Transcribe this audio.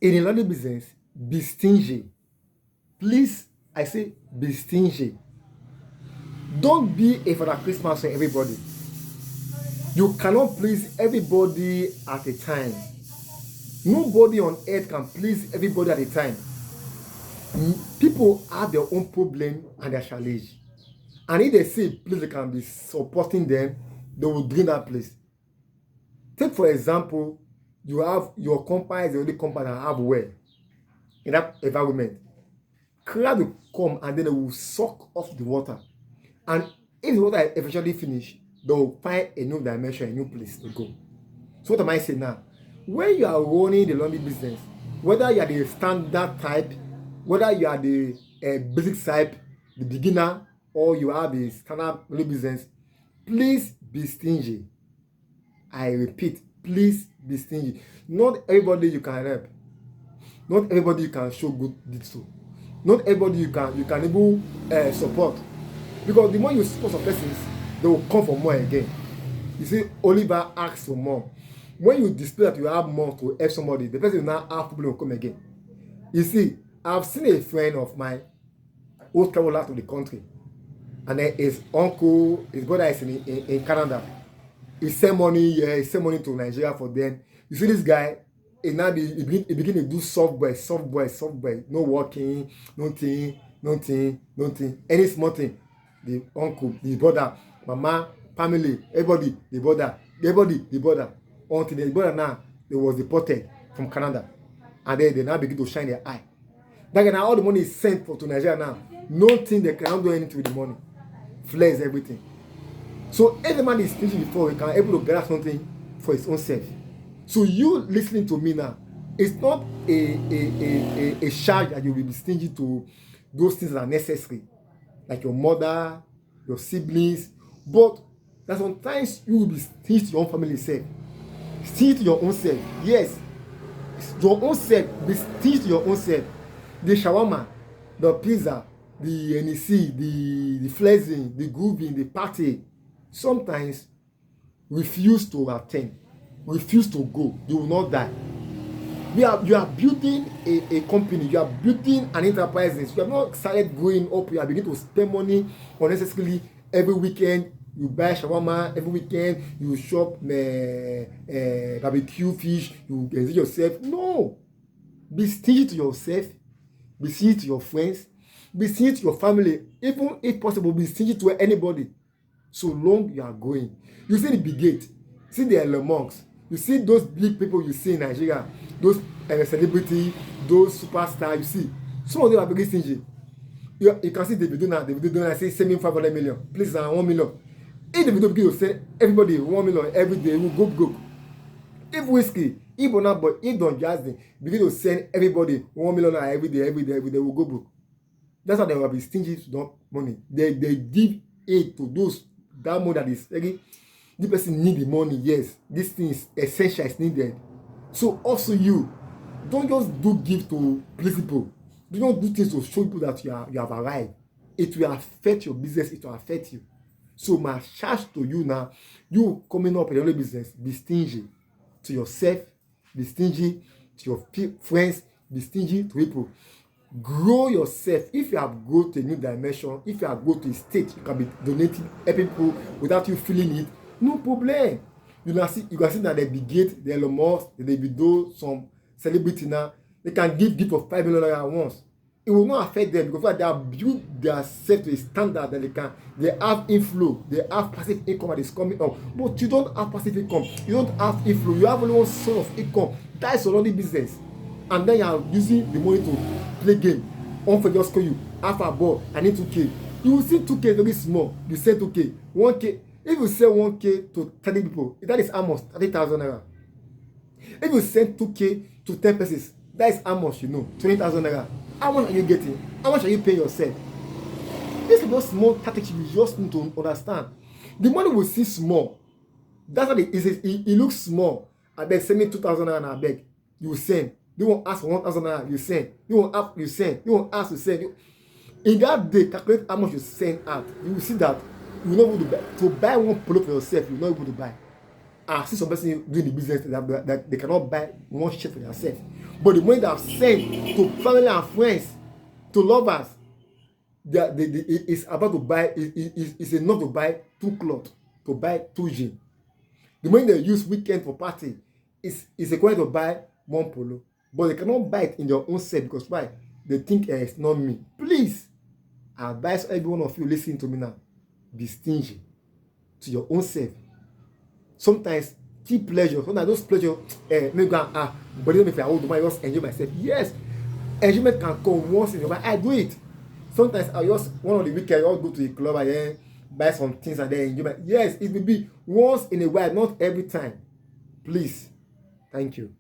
In a laundry business, be stingy. Please, I say be stingy. Don't be a Father Christmas for everybody. You cannot please everybody at a time. Nobody on earth can please everybody at a time. People have their own problem and their challenge. And if they see a place that can be supporting them, they will bring that place. Take for example, you have your company is the only company that have well in that environment. Crowd will come and then they will suck off the water. And if the water eventually finish, they will find a new dimension, a new place to go. So what am I saying now? When you are running the laundry business, whether you are the standard type, whether you are the basic type, the beginner, or you are the standard laundry business, please be stingy. I repeat, please be stingy. Not everybody you can help. Not everybody you can show good deeds to. Not everybody you can even support. Because the more you support some persons, they will come for more again. You see, Oliver asks for more. When you display that you have more to help somebody, the person will now have problem will come again. You see, I've seen a friend of mine who traveled out to the country, and then his uncle, his brother is in Canada. He send money here, he send money to Nigeria for them. You see this guy, he begin to do soft boy, no working, nothing. Any small thing, the uncle, the brother, mama, family, everybody, the brother. Until the brother now, they was deported from Canada. And then they now begin to shine their eye. That now all the money is sent to Nigeria now. Nothing, they cannot do anything with the money. Flares everything. So every man is thinking before he can able to gather something for his own self. So you listening to me now, it's not a charge that you will be stingy to those things that are necessary, like your mother, your siblings, but that sometimes you will be stingy to your own family self. Stingy to your own self. Yes, your own self. Be stingy to your own self. The shawarma, the pizza, the NEC, the flexing, the grooving, the party. Sometimes refuse to attend, refuse to go. You will not die. You are building a company, you are building an enterprise. You have not started growing up. You are beginning to spend money unnecessarily every weekend. You buy shawarma every weekend. You shop barbecue fish. You enjoy yourself. No, be stingy to yourself. Be stingy to your friends. Be stingy to your family. Even if possible, be stingy to anybody. So long you are going. You see the big gate, see the Elon Musk, you see those big people you see in Nigeria, those celebrity, those superstars you see. Some of them are very stingy. You can see Davido now say send me 500 million, please 1 million. If Davido begin to send everybody 1 million every day, we will go. If Whiskey, if Bonner Boy, if Don Jazzy begin to send everybody 1 million every day, we will go broke. That's how they will be stingy to money. They give aid to those that money that is very, the person need the money. Yes, this thing is essential, it's needed. So also you don't just do give to people. Do not do things to show people that you have arrived. It will affect your business, it will affect you. So my charge to you now, you coming up in your business, be stingy to yourself, be stingy to your friends, be stingy to people. Grow yourself. If you have grown to a new dimension, if you have grown to a state, you can be donating, helping people without you feeling it. No problem. You can see that they be Gates, the Elon Musk, they be do some celebrity now. They can give gift of $5 million at once. It will not affect them because they have built themselves to a standard that they have inflow, they have passive income that is coming up. But you don't have passive income, you don't have inflow, you have only one source of income. That is already business. And then you are using the money to play game. One for just call you half a ball, I need 2K. You will see 2K very small. You sell 2K, 1K. If you sell 1K to 30 people, that is almost 30,000 naira. If you send 2K to 10 persons, that is how much 20,000 naira. How much are you getting? How much are you paying yourself? This is just small tactics you just need to understand. The money will seem small. That's what it looks small. I beg, send me 2,000 naira, I beg. You will send. They won't ask for 1,000 naira, you send. You won't ask, you send. You won't ask, you send. In that day, calculate how much you send out. You will see that you will not able to buy one polo for yourself. You will not able to buy. I see some person doing the business that they cannot buy one shirt for themselves. But the money they have sent to family and friends, to lovers, it's about to buy, it's enough to buy 2 clothes, to buy 2 jeans. The money they use weekend for party is equivalent to buy 1 polo. But they cannot buy it in their own self because why? They think it's not me. Please, I advise every one of you listening to me now, be stingy to your own self. Sometimes keep pleasure. Sometimes those pleasure, maybe go but if I hold the money, I just enjoy myself. Yes, enjoyment can come once in a while. I do it. Sometimes I just one of the weekend I just go to a club and then buy some things and then enjoy. Yes, it will be once in a while, not every time. Please, thank you.